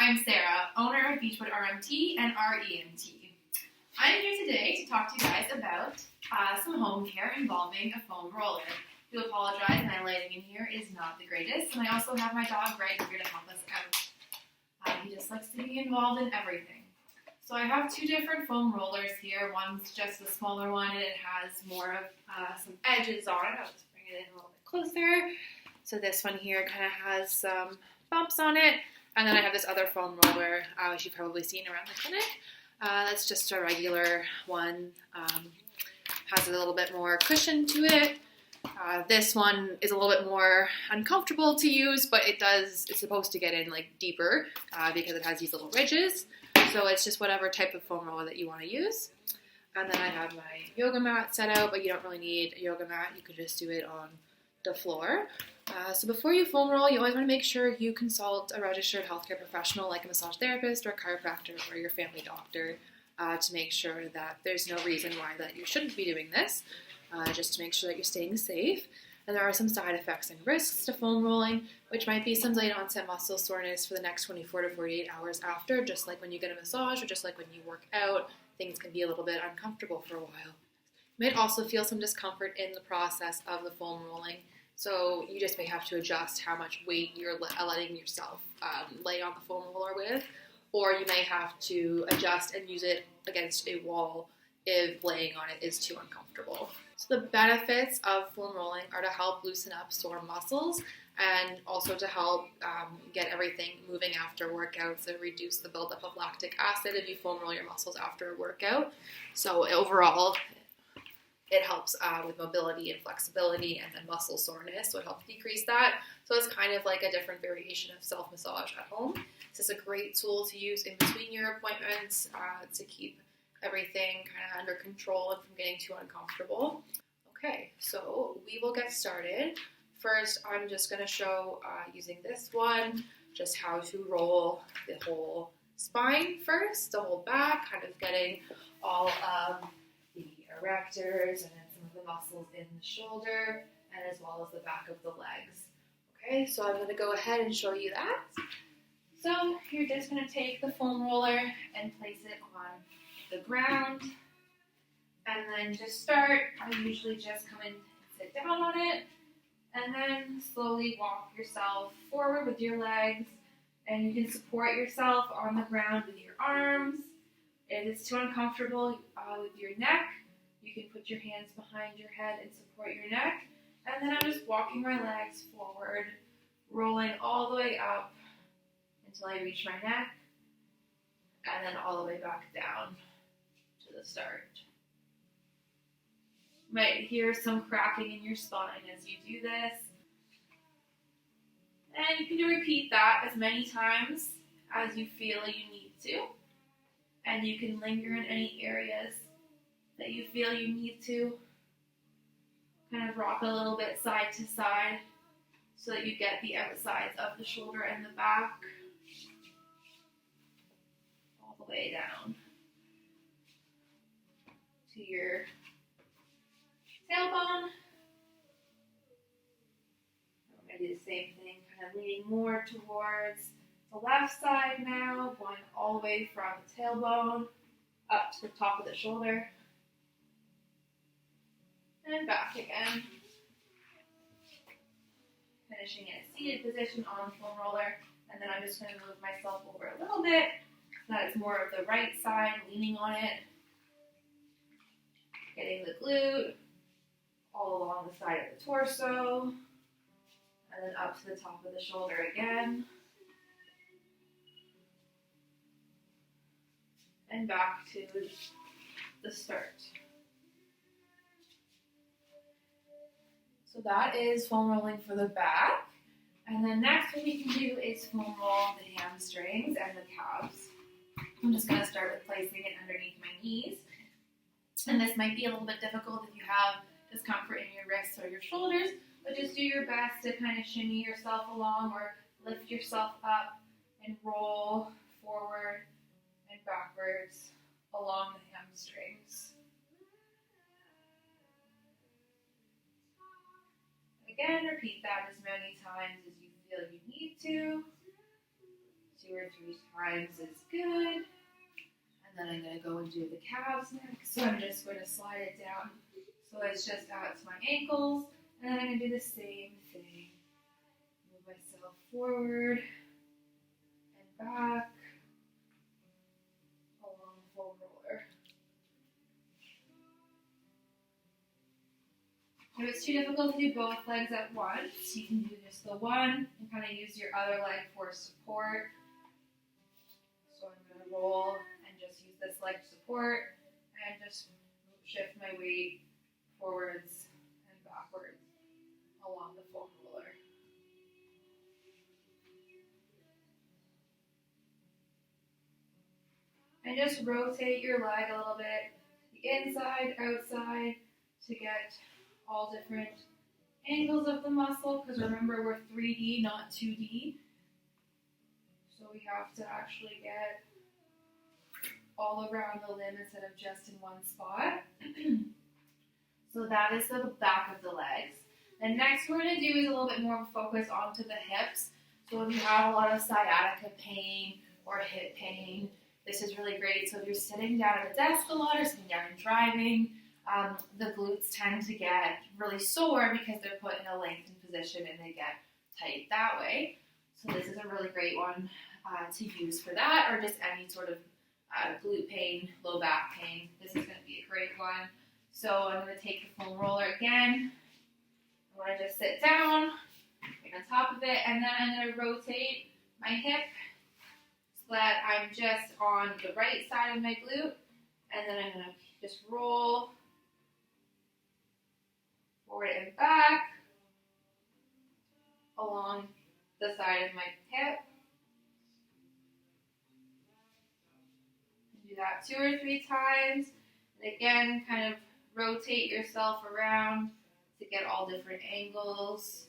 I'm Sarah, owner of Beechwood RMT and REMT. I'm here today to talk to you guys about some home care involving a foam roller. I do apologize, my lighting in here is not the greatest, and I also have my dog right here to help us out. He just likes to be involved in everything. So I have two different foam rollers here. One's just a smaller one, and it has more of some edges on it. I'll just bring it in a little bit closer. So this one here kind of has some bumps on it. And then I have this other foam roller, which you've probably seen around the clinic. That's just a regular one. Has a little bit more cushion to it. This one is a little bit more uncomfortable to use, but it's supposed to get in like deeper because it has these little ridges. So it's just whatever type of foam roller that you want to use. And then I have my yoga mat set out, but you don't really need a yoga mat. You could just do it on the floor. So before you foam roll, you always want to make sure you consult a registered healthcare professional like a massage therapist or a chiropractor or your family doctor to make sure that there's no reason why that you shouldn't be doing this, just to make sure that you're staying safe. And there are some side effects and risks to foam rolling, which might be some late onset muscle soreness for the next 24 to 48 hours after, just like when you get a massage or just like when you work out. Things can be a little bit uncomfortable for a while. You might also feel some discomfort in the process of the foam rolling. So you just may have to adjust how much weight you're letting yourself lay on the foam roller with, or you may have to adjust and use it against a wall if laying on it is too uncomfortable. So the benefits of foam rolling are to help loosen up sore muscles and also to help get everything moving after workouts and reduce the buildup of lactic acid if you foam roll your muscles after a workout. So overall, it helps with mobility and flexibility and then muscle soreness, so it helps decrease that. So it's kind of like a different variation of self-massage at home. This is a great tool to use in between your appointments to keep everything kind of under control and from getting too uncomfortable. Okay, so we will get started. First, I'm just going to show using this one just how to roll the whole spine first, the whole back, kind of getting all of the erectors and then some of the muscles in the shoulder and as well as the back of the legs. Okay, so I'm going to go ahead and show you that. So you're just going to take the foam roller and place it on the ground and then just start. I usually just come in and sit down on it and then slowly walk yourself forward with your legs, and you can support yourself on the ground with your arms. If it's too uncomfortable with your neck, you can put your hands behind your head and support your neck. And then I'm just walking my legs forward, rolling all the way up until I reach my neck, and then all the way back down to the start. You might hear some cracking in your spine as you do this. And you can repeat that as many times as you feel you need to. And you can linger in any areas that you feel you need to. Kind of rock a little bit side to side so that you get the outsides of the shoulder and the back all the way down to your tailbone. I'm going to do the same thing, kind of leaning more towards the left side now, going all the way from the tailbone up to the top of the shoulder. And back again. Finishing in a seated position on the foam roller. And then I'm just going to move myself over a little bit so that it's more of the right side, leaning on it. Getting the glute all along the side of the torso. And then up to the top of the shoulder again. And back to the start. So that is foam rolling for the back. And then next what we can do is foam roll the hamstrings and the calves. I'm just going to start with placing it underneath my knees. And this might be a little bit difficult if you have discomfort in your wrists or your shoulders, but just do your best to kind of shimmy yourself along or lift yourself up and roll forward and backwards along the hamstrings. Again, repeat that as many times as you feel you need to 2 or 3 times is good. And then I'm going to go and do the calves next. So I'm just going to slide it down so it's just out to my ankles. And then I'm going to do the same thing. Move myself forward and back along the foam roller. If it's too difficult to do both legs at once, you can do just the one and kind of use your other leg for support. So I'm going to roll and just use this leg to support and just shift my weight forwards and backwards along the foam roller. And just rotate your leg a little bit, the inside, outside, to get all different angles of the muscle, because remember we're 3D, not 2D. So we have to actually get all around the limb instead of just in one spot. So that is the back of the legs. And next we're going to do is a little bit more focus onto the hips. So if you have a lot of sciatica pain or hip pain, this is really great. So if you're sitting down at a desk a lot or sitting down and driving, the glutes tend to get really sore because they're put in a lengthened position and they get tight that way. So this is a really great one to use for that, or just any sort of glute pain, low back pain. This is going to be a great one. So I'm going to take the foam roller again. I'm going to just sit down, right on top of it, and then I'm going to rotate my hip so that I'm just on the right side of my glute, and then I'm going to just roll forward and back along the side of my hip. Do that 2 or 3 times. And again, kind of rotate yourself around to get all different angles.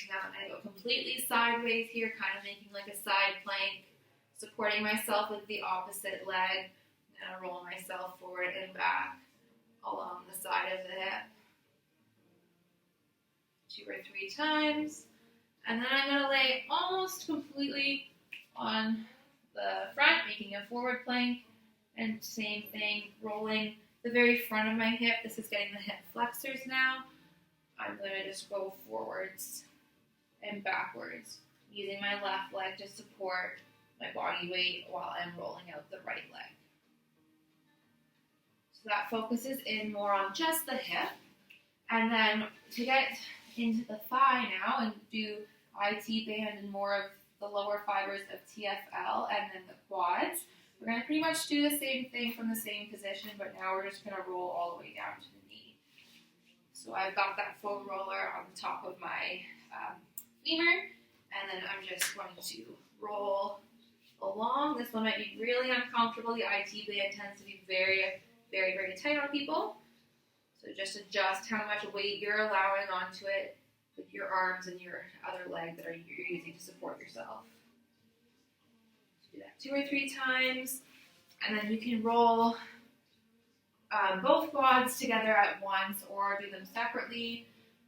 Now I'm going to go completely sideways here, kind of making like a side plank, supporting myself with the opposite leg. I'm going to roll myself forward and back along the side of the hip. 2 or 3 times. And then I'm going to lay almost completely on the front, making a forward plank. And same thing, rolling the very front of my hip. This is getting the hip flexors now. I'm going to just go forwards and backwards, using my left leg to support my body weight while I'm rolling out the right leg. So that focuses in more on just the hip. And then to get into the thigh now and do IT band and more of the lower fibers of TFL and then the quads, we're going to pretty much do the same thing from the same position, but now we're just going to roll all the way down to the knee. So I've got that foam roller on the top of my femur, and then I'm just going to roll along. This one might be really uncomfortable. The IT band tends to be very, very, very tight on people. So just adjust how much weight you're allowing onto it with your arms and your other leg that you're using to support yourself. Do that 2 or 3 times, and then you can roll both quads together at once or do them separately.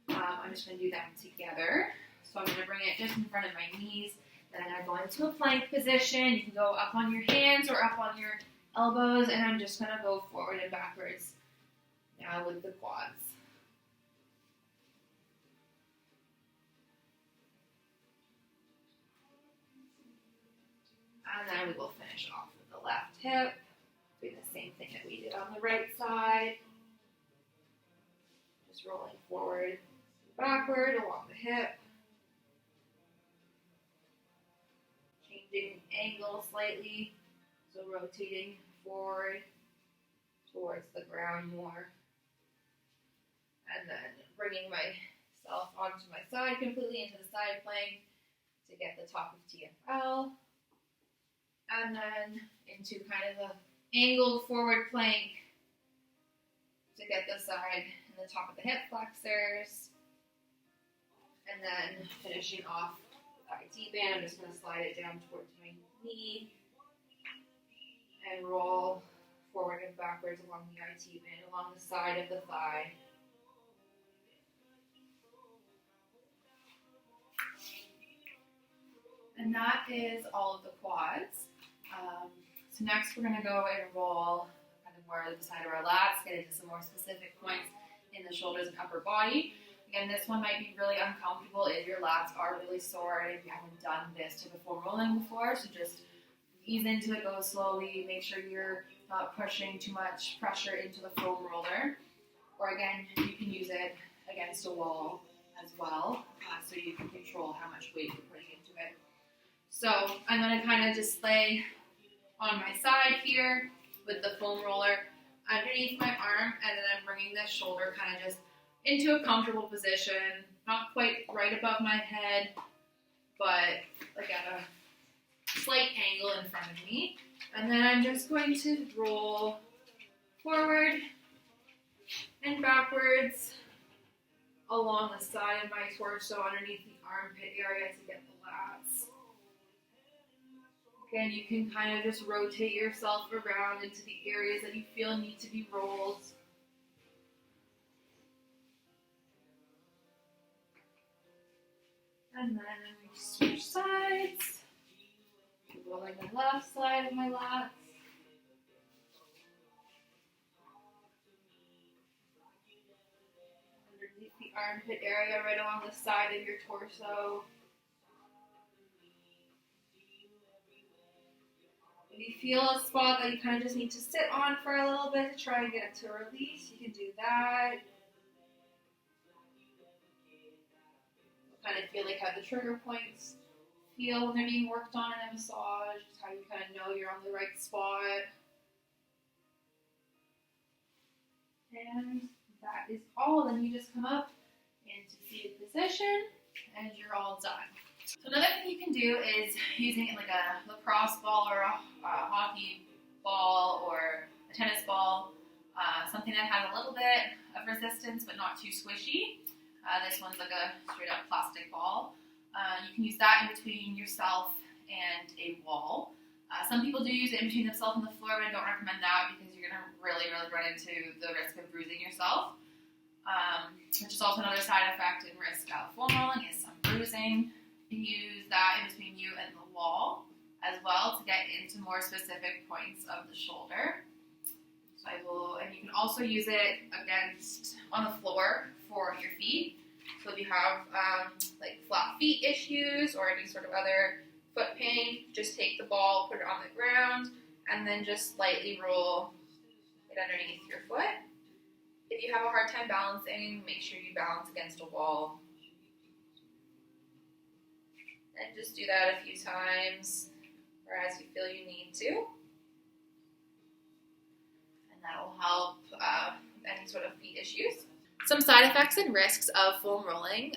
I'm just going to do them together. So I'm going to bring it just in front of my knees. Then I'm going to go into a plank position. You can go up on your hands or up on your elbows, and I'm just going to go forward and backwards now with the quads. And then we will finish off with the left hip. Do the same thing that we did on the right side. Just rolling forward and backward along the hip. Changing angle slightly. So rotating forward towards the ground more. And then bringing myself onto my side completely into the side plank to get the top of TFL. And then into kind of a angled forward plank to get the side and the top of the hip flexors. And then finishing off with IT band, I'm just going to slide it down towards my knee and roll forward and backwards along the IT band, along the side of the thigh. And And that is all of the quads. So next we're going to go and roll kind of more to the side of our lats, get into some more specific points in the shoulders and upper body. Again, this one might be really uncomfortable if your lats are really sore and if you haven't done this type of foam rolling before. So just ease into it, go slowly, make sure you're not pushing too much pressure into the foam roller. Or again, you can use it against a wall as well, so you can control how much weight you're putting into it. So I'm going to kind of just lay on my side here with the foam roller underneath my arm, and then I'm bringing this shoulder kind of just into a comfortable position, not quite right above my head, but like at a slight angle in front of me. And then I'm just going to roll forward and backwards along the side of my torso underneath the armpit area to get the lats. Again, you can kind of just rotate yourself around into the areas that you feel need to be rolled. And then we switch sides, rolling the left side of my lats. Underneath the armpit area, right along the side of your torso. If you feel a spot that you kind of just need to sit on for a little bit to try and get it to release, you can do that. Kind of feel like how the trigger points feel when they're being worked on in a massage. It's how you kind of know you're on the right spot. And that is all. Then you just come up into seated position and you're all done. So another thing you can do is using it like a lacrosse ball or a hockey ball or a tennis ball, something that has a little bit of resistance but not too squishy. This one's like a straight up plastic ball. You can use that in between yourself and a wall. Some people do use it in between themselves and the floor, but I don't recommend that because you're going to really run into the risk of bruising yourself. Which is also another side effect and risk of foam rolling is some bruising. You can use that in between you and the wall as well to get into more specific points of the shoulder. So and you can also use it on the floor for your feet. So if you have like flat feet issues or any sort of other foot pain, just take the ball, put it on the ground, and then just slightly roll it underneath your foot. If you have a hard time balancing, make sure you balance against a wall. And just do that a few times or as you feel you need to. And that will help any sort of feet issues. Some side effects and risks of foam rolling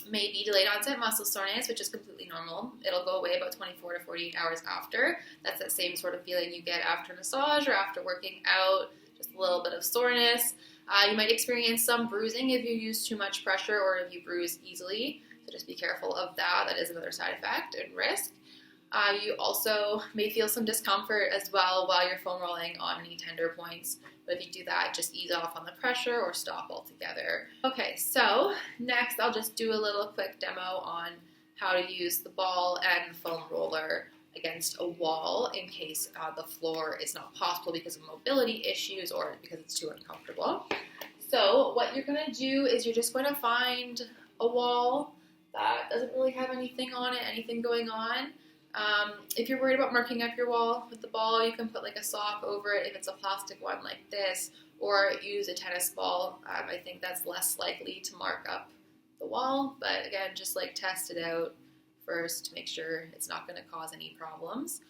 may be delayed onset muscle soreness, which is completely normal. It'll go away about 24 to 48 hours after. That's that same sort of feeling you get after massage or after working out, just a little bit of soreness. You might experience some bruising if you use too much pressure or if you bruise easily. So just be careful of that. That is another side effect and risk. You also may feel some discomfort as well while you're foam rolling on any tender points. But if you do that, just ease off on the pressure or stop altogether. Okay, so next I'll just do a little quick demo on how to use the ball and the foam roller against a wall in case the floor is not possible because of mobility issues or because it's too uncomfortable. So what you're going to do is you're just going to find a wall that doesn't really have anything on it, anything going on. If you're worried about marking up your wall with the ball, you can put like a sock over it if it's a plastic one like this, or use a tennis ball. I think that's less likely to mark up the wall, but again, just like test it out first to make sure it's not going to cause any problems.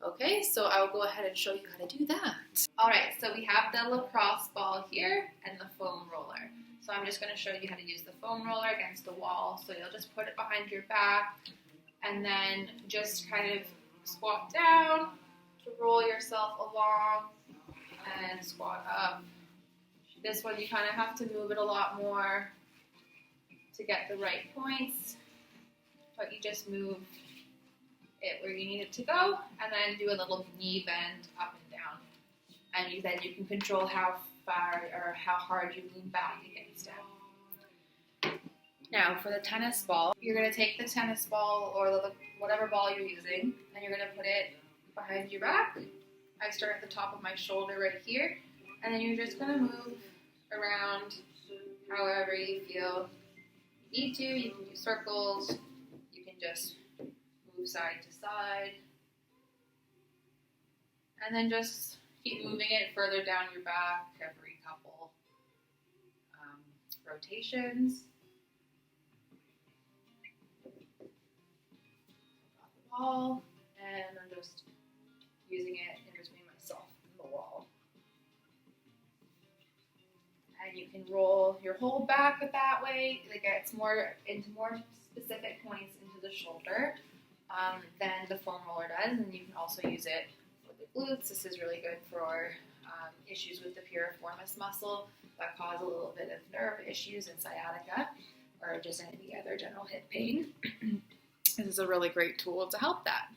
Okay, so I'll go ahead and show you how to do that. Alright, so we have the lacrosse ball here and the foam roller. So I'm just going to show you how to use the foam roller against the wall. So you'll just put it behind your back and then just kind of squat down to roll yourself along and squat up. This one you kind of have to move it a lot more to get the right points, but you just move it where you need it to go and then do a little knee bend up and down. And then you can control how far or how hard you lean back against it. Now for the tennis ball, you're going to take the tennis ball or whatever ball you're using, and you're going to put it behind your back. I start at the top of my shoulder right here, and then you're just going to move around however you feel you need to. You can do circles, you can just move side to side, and then just keep moving it further down your back every couple rotations. Got the ball, and I'm just using it in between myself and the wall. And you can roll your whole back that way. It gets more specific points into the shoulder than the foam roller does, and you can also use it for the glutes. This is really good for issues with the piriformis muscle that cause a little bit of nerve issues and sciatica, or just any other general hip pain. This is a really great tool to help that.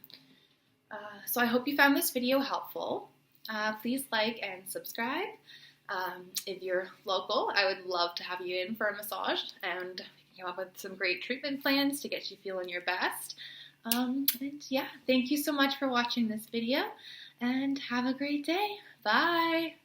So I hope you found this video helpful. Please like and subscribe. If you're local, I would love to have you in for a massage, and we can come up with some great treatment plans to get you feeling your best. And yeah, thank you so much for watching this video, and have a great day. Bye!